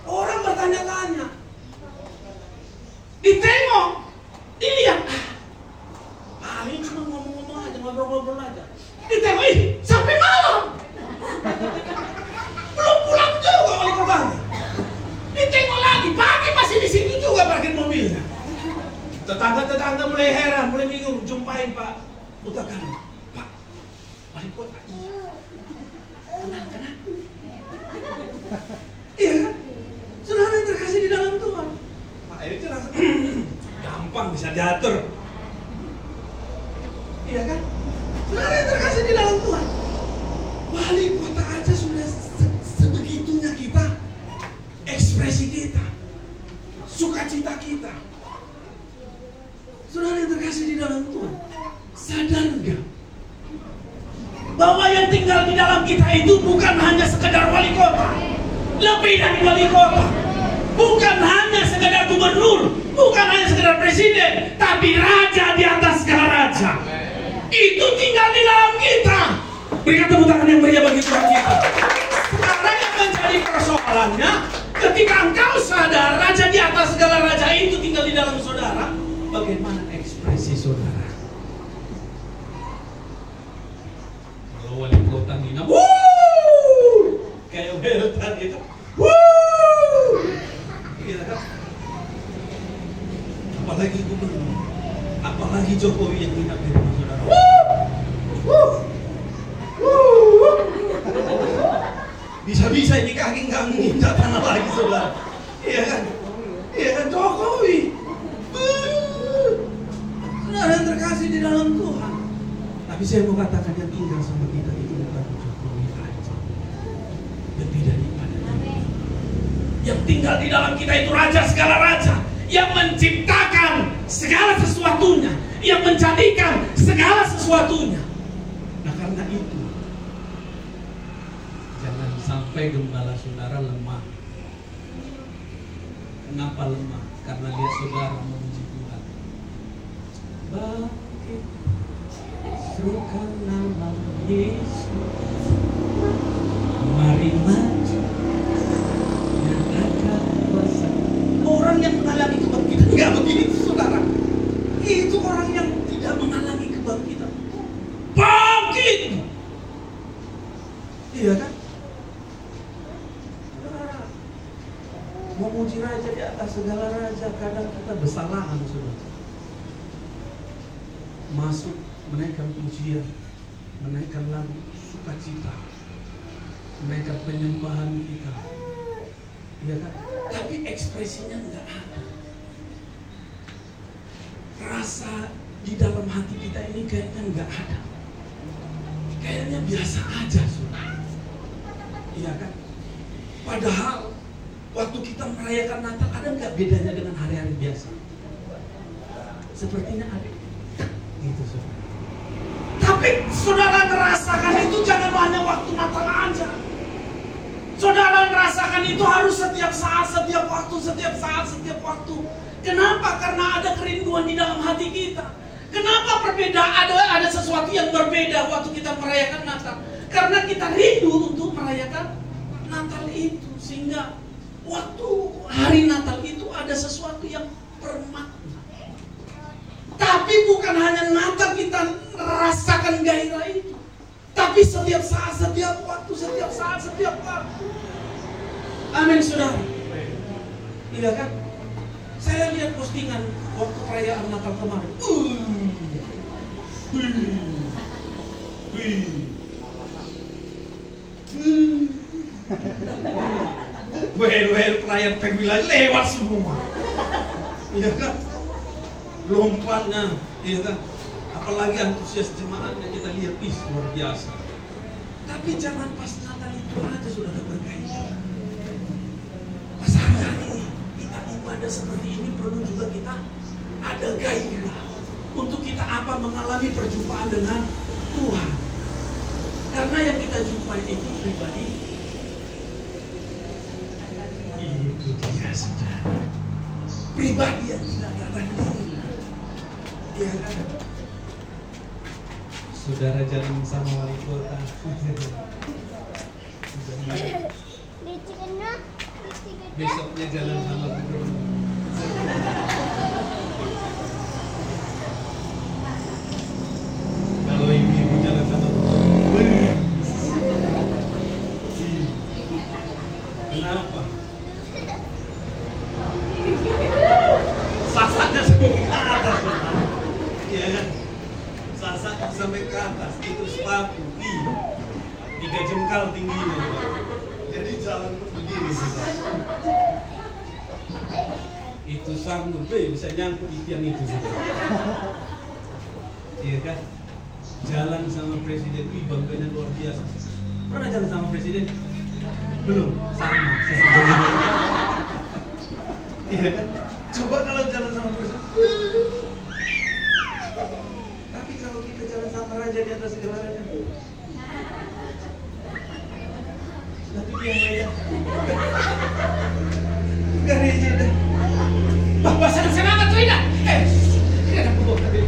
Orang bertanya-tanya, ditengok, dilihat, paling cuma ngomong-ngomong aja, ngobrol-ngobrol aja. Ditengok, sampai malam, belum pulang juga wali kotanya. Ditengok lagi, pagi masih di situ juga parkir mobilnya. Tetangga-tetangga mulai heran, mulai bingung, jumpain Pak Utakan, Pak, wali kota. Kenal. Iya kan? Saudara yang terkasih di dalam Tuhan, Pak itu langsung gampang bisa diatur. Iya kan? Saudara yang terkasih di dalam Tuhan, wali kota aja sudah sebegitunya kita, ekspresi kita, sukacita kita. Saudara yang terkasih di dalam Tuhan, sadar nggak bahwa yang tinggal di dalam kita itu bukan hanya sekedar wali kota, lebih dari wali kota, bukan hanya sekedar gubernur, bukan hanya sekedar presiden, tapi raja di atas segala raja. Itu tinggal di dalam kita. Berikan tepuk tangan yang meriah bagi Tuhan kita. Sekarang yang menjadi persoalannya, ketika engkau sadar raja di atas segala raja itu tinggal di dalam saudara, bagaimana ekspresi saudara? Kalau wali kota Nina, kayak Weltan gitu, gitu kan? Apalagi gubernur, apalagi Jokowi yang nginap di rumah saudara. Bisa-bisa ini kaki nggak menginjak tanah lagi, saudara. Iya kan? Iya kan, Jokowi. Saudara yang terkasih di dalam Tuhan. Tapi saya mau katakan yang tinggal sama kita itu bukan Jokowi aja. Lebih daripada itu. Yang tinggal di dalam kita itu raja segala raja, yang menciptakan segala sesuatunya, yang menjadikan segala sesuatunya. Nah karena itu, jangan sampai gembala saudara lemah. Kenapa lemah? Karena lihat saudara memuji Tuhan. Bangkit, serukan nama Yesus. Mari maju, yang akan kuasa. Orang yang mengalami kebangkitan nggak begitu, saudara. Itu orang yang tidak mengalami kebangkitan. Bangkit, iya kan? Saudara, memuji raja di atas segala raja, kadang kita bersalahan, saudara. Masuk menaikkan pujian, menaikkan lagu sukacita, menaikkan penyembahan kita, ya kan? Tapi ekspresinya nggak ada. Rasa di dalam hati kita ini kayaknya nggak ada. Kayaknya biasa aja, saudara. Iya kan? Padahal waktu kita merayakan Natal ada nggak bedanya dengan hari-hari biasa? Sepertinya ada. Gitu, saudara. Tapi saudara merasakan itu jangan hanya waktu Natal aja. Saudara merasakan itu harus setiap saat, setiap waktu, setiap saat, setiap waktu. Kenapa? Karena ada kerinduan di dalam hati kita. Kenapa berbeda? Ada sesuatu yang berbeda waktu kita merayakan Natal. Karena kita rindu untuk merayakan Natal itu, sehingga waktu hari Natal itu ada sesuatu yang bermakna. Tapi bukan hanya Natal kita merasakan gairah itu, tapi setiap saat, setiap waktu, setiap saat, setiap waktu. Amin, saudara. Iya kan? Saya lihat postingan waktu perayaan Natal kemarin. Well, perayaan pemilihan lewat semua. Iya kan? Lompatnya, iya kan? Apalagi antusias jemaatnya kita lihat, luar biasa. Tapi jangan pas Natal itu aja sudah bergairah. Pas hari kita ibadah seperti ini perlu juga kita ada gairah untuk kita mengalami perjumpaan dengan Tuhan. Karena yang kita jumpai itu pribadi. Itu dia, saudara. Pribadi yang tidak datang diri. Ya kan? Saudara jalan sama wali kota. Besoknya jalan sama gubernur. Kalau ibu jalan sama gubernur. Kenapa? Sasaknya sampai ke atas. Iya kan? Sasaknya sampai ke atas. Itu sepatu. 3 jengkal tingginya. Jadi jalan berdiri sih. Itu sanggup, bisa nyangkut di tiang itu. Iya kan? Jalan sama presiden, bangganya luar biasa. Pernah jalan sama presiden? Belum, sama. Iya kan? Coba kalau jalan sama presiden. Tapi kalau kita jalan sama raja di atas segala raja. Tapi dia aja. Garisnya deh. Bapak senang-senang tuh ini. Ini ada pembawa tadi.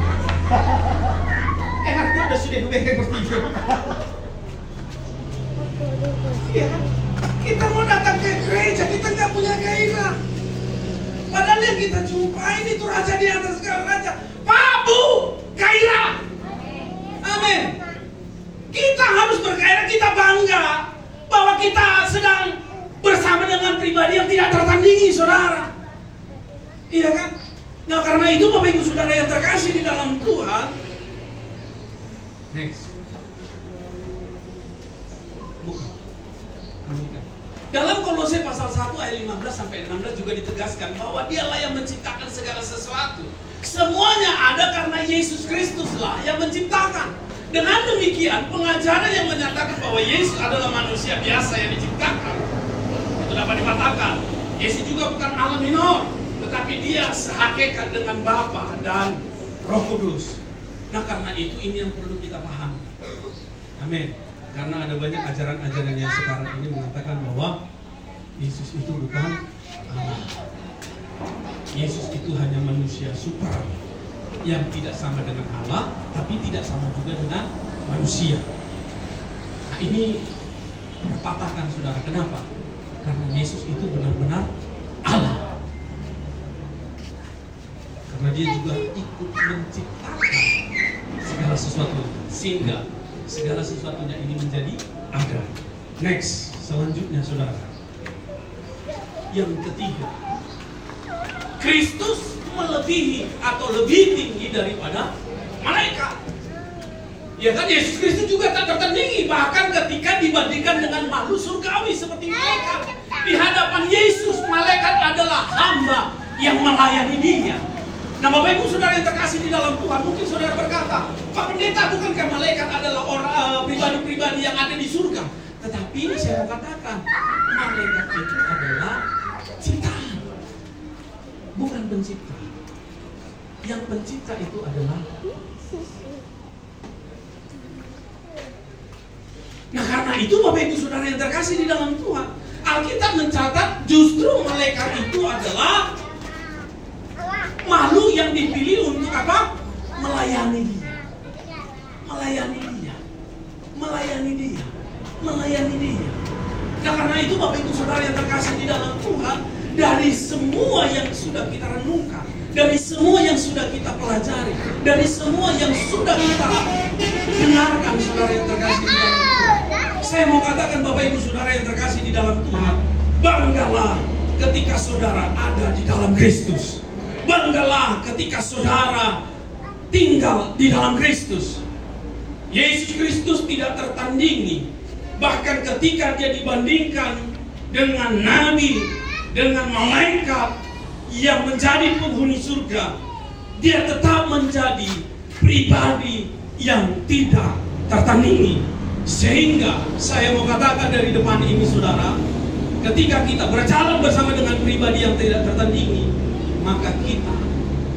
Aku udah sudah bebek bertiga. Iya, kita mau datang ke gereja, kita nggak punya gairah. Padahal yang kita jumpai itu raja di atas segala raja. Pabu, gairah. Amin. Kita harus bergairah, kita bangga bahwa kita sedang bersama dengan pribadi yang tidak tertandingi, saudara. Iya kan? Nah karena itu Bapak Ibu Saudara yang terkasih di dalam Tuhan. Next. Bukan. menikah. Dalam Kolose pasal 1 ayat 15 sampai 16 juga ditegaskan bahwa dialah yang menciptakan segala sesuatu. Semuanya ada karena Yesus Kristuslah yang menciptakan. Dengan demikian pengajaran yang menyatakan bahwa Yesus adalah manusia biasa yang diciptakan, itu dapat dikatakan Yesus juga bukan Allah minor, tetapi dia sehakikat dengan Bapa dan Roh Kudus. Nah karena itu ini yang perlu kita pahami. Amin. Karena ada banyak ajaran-ajaran yang sekarang ini mengatakan bahwa Yesus itu bukan Allah. Yesus itu hanya manusia super yang tidak sama dengan Allah, tapi tidak sama juga dengan manusia. Nah ini patahkan saudara. Kenapa? Karena Yesus itu benar-benar Allah. Karena dia juga ikut menciptakan segala sesuatu, sehingga segala sesuatunya ini menjadi ada. Next, selanjutnya saudara. Yang ketiga, Kristus melebihi atau lebih tinggi daripada malaikat. Ya kan, Yesus Kristus juga tak tertandingi, bahkan ketika dibandingkan dengan makhluk surgawi seperti malaikat. Di hadapan Yesus, malaikat adalah hamba yang melayani dia. Nah Bapak Ibu Saudara yang terkasih di dalam Tuhan, mungkin saudara berkata, Pak Pendeta, bukankah malaikat adalah orang pribadi-pribadi yang ada di surga? Tetapi saya mau katakan, malaikat itu adalah ciptaan, bukan pencipta. Yang pencipta itu adalah Nah karena itu Bapak Ibu Saudara yang terkasih di dalam Tuhan, Alkitab mencatat justru malaikat itu adalah makhluk yang dipilih untuk apa? Melayani dia. Melayani dia. Melayani dia. Melayani dia. Nah karena itu Bapak Ibu Saudara yang terkasih di dalam Tuhan, dari semua yang sudah kita renungkan, dari semua yang sudah kita pelajari, dari semua yang sudah kita dengarkan saudara yang terkasih di dalam Tuhan, saya mau katakan Bapak Ibu Saudara yang terkasih di dalam Tuhan, banggalah ketika saudara ada di dalam Kristus. Banggalah ketika saudara tinggal di dalam Kristus. Yesus Kristus tidak tertandingi. Bahkan ketika dia dibandingkan dengan nabi, dengan malaikat yang menjadi penghuni surga, dia tetap menjadi pribadi yang tidak tertandingi. Sehingga saya mau katakan dari depan ini saudara, ketika kita berjalan bersama dengan pribadi yang tidak tertandingi, maka kita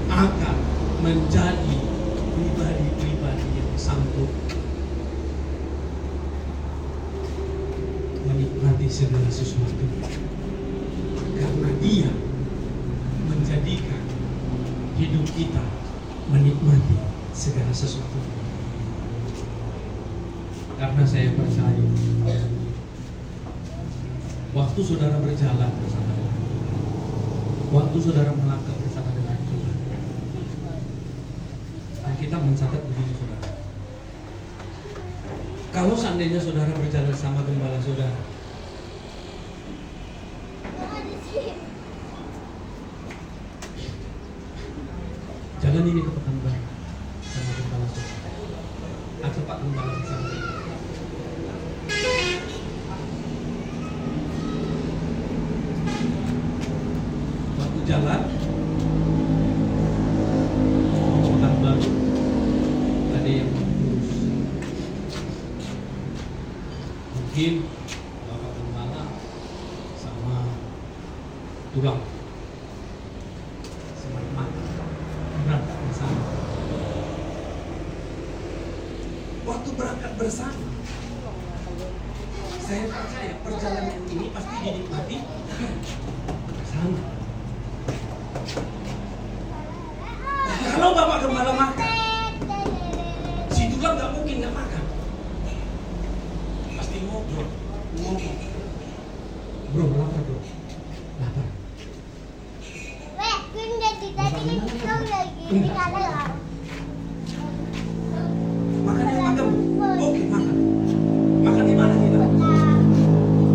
akan menjadi pribadi-pribadi yang sanggup menikmati segala sesuatu, karena dia menjadikan hidup kita menikmati segala sesuatu. Karena saya percaya waktu saudara berjalan bersama Tuhan, waktu saudara melangkah bersama dengan Tuhan, Alkitab mencatat begini saudara, kalau seandainya saudara berjalan sama gembala saudara, jalan ini ke Pekanbaru sama gembala saudara, atau Pak Gembala bersama kita, waktu jalan mau Pekanbaru ada yang lurus, mungkin Bapak Gembala sama tukang semangat berangkat bersama. Waktu berangkat bersama, saya percaya perjalanan ini pasti dinikmati bersama. Kalau Bapak Gembala makan, si tukang nggak mungkin nggak makan, pasti ngobrol, ngomong. Bro, lapar bro, lapar. Makan yang makan, oke makan. Makan di mana kita?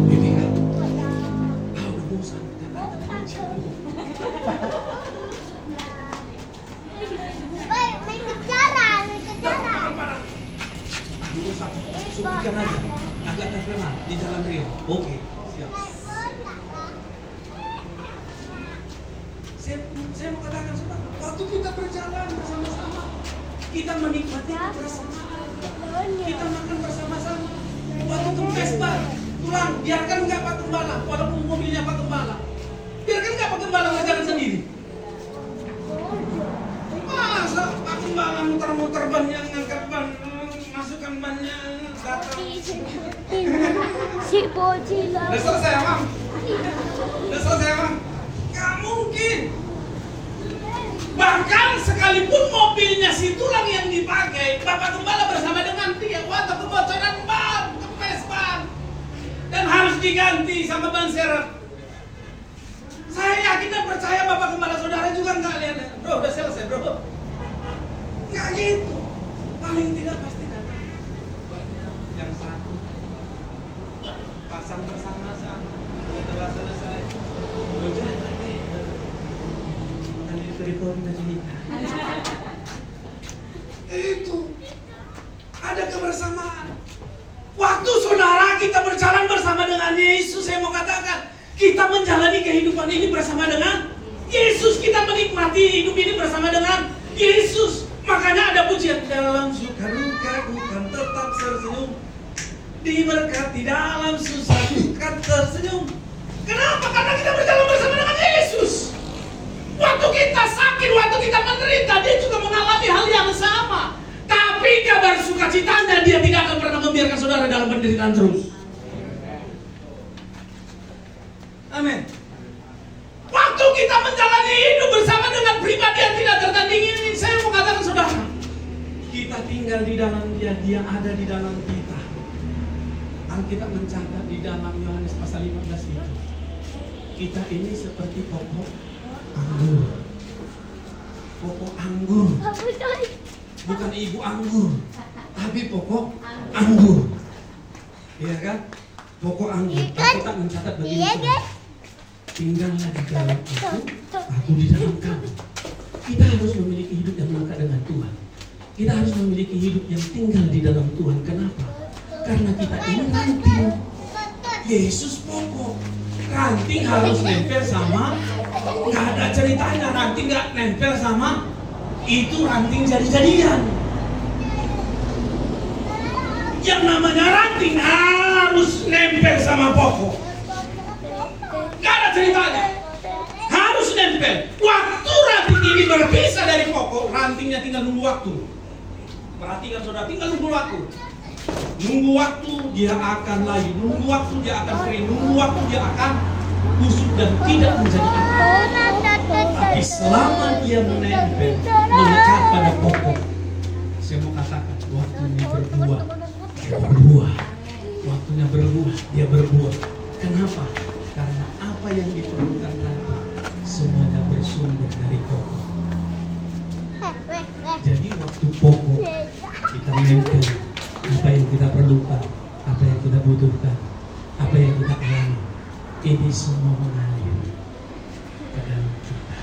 Di tinggal. Udah bosan. Dulu satu, subuhkan aja. Agak sana di Jalan Rio. Oke, siap. Saya mau katakan saudara, waktu kita berjalan bersama-sama, kita menikmati kebersamaan, kita makan bersama-sama. Waktu ke pesta, pulang, biarkan nggak Pak Gembala, walaupun mobilnya Pak Gembala, biarkan nggak Pak Gembala jalan sendiri. Masa Pak Gembala muter-muter bannya, ngangkat ban, masukkan bannya, datang. Si Bocila. Udah selesai, Mam? Udah selesai, Mam? Gak mungkin. Bahkan sekalipun mobilnya si Tulang yang dipakai, Bapak Gembala bersama dengan dia waktu kebocoran ban, kempes ban, dan harus diganti sama ban serep. Saya yakin dan percaya Bapak Gembala saudara juga nggak lihat, bro udah selesai bro. Nggak gitu. Paling tidak pasti datang. Yang satu pasang bersama-sama. Setelah selesai, itu ada kebersamaan. Waktu saudara kita berjalan bersama dengan Yesus, saya mau katakan kita menjalani kehidupan ini bersama dengan Yesus, kita menikmati hidup ini bersama dengan Yesus. Makanya ada pujian, dalam suka duka ku kan tetap tersenyum, diberkati dalam susah ku kan tersenyum. Kenapa? Karena kita berjalan bersama dengan Yesus. Waktu kita sakit, waktu kita menderita, dia juga mengalami hal yang sama. Tapi kabar sukacitanya, dia tidak akan pernah membiarkan saudara dalam penderitaan terus. Amin. Waktu kita menjalani hidup bersama dengan pribadi yang tidak tertandingi ini, saya mau katakan saudara, kita tinggal di dalam dia, dia ada di dalam kita. Alkitab mencatat di dalam Yohanes pasal 15 itu, kita ini seperti pokok anggur. Pokok anggur. Bukan ibu anggur, tapi pokok anggur. Iya kan? Pokok anggur. Alkitab mencatat begini. Tinggallah di dalam aku di dalam kamu. Kita harus memiliki hidup yang melekat dengan Tuhan. Kita harus memiliki hidup yang tinggal di dalam Tuhan. Kenapa? Karena kita ini ranting. Yesus pokok. Ranting harus nempel sama, nggak ada ceritanya ranting nggak nempel sama, itu ranting jadi-jadian. Yang namanya ranting harus nempel sama pokok. Nggak ada ceritanya. Harus nempel. Waktu ranting ini berpisah dari pokok, rantingnya tinggal nunggu waktu. Perhatikan saudara, tinggal nunggu waktu. Nunggu waktu dia akan layu, nunggu waktu dia akan kering, nunggu waktu dia akan busuk dan tidak menjadi apa. Tapi selama dia menempel, melekat pada pokok, saya mau katakan waktunya berbuah, dia berbuah. Waktunya berbuah, dia berbuah. Kenapa? Karena apa yang diperlukan nanti semuanya bersumber dari pokok. Jadi waktu pokok kita menempel, apa yang kita perlukan, apa yang kita butuhkan, apa yang kita alami, ini semua mengalir ke dalam kita,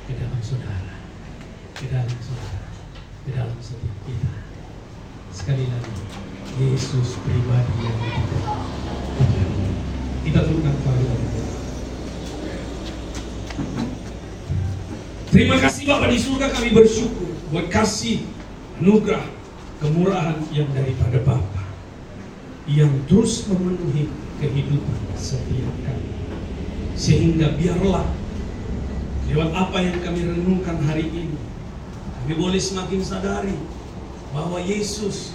ke dalam saudara, ke dalam saudara, ke dalam setiap kita. Sekali lagi, Yesus pribadi yang hidup. Kita tundukkan kepala. Terima kasih Bapa di surga, kami bersyukur buat kasih, anugerah, kemurahan yang daripada Bapa yang terus memenuhi kehidupan setiap kami. Sehingga biarlah lewat apa yang kami renungkan hari ini, kami boleh semakin sadari bahwa Yesus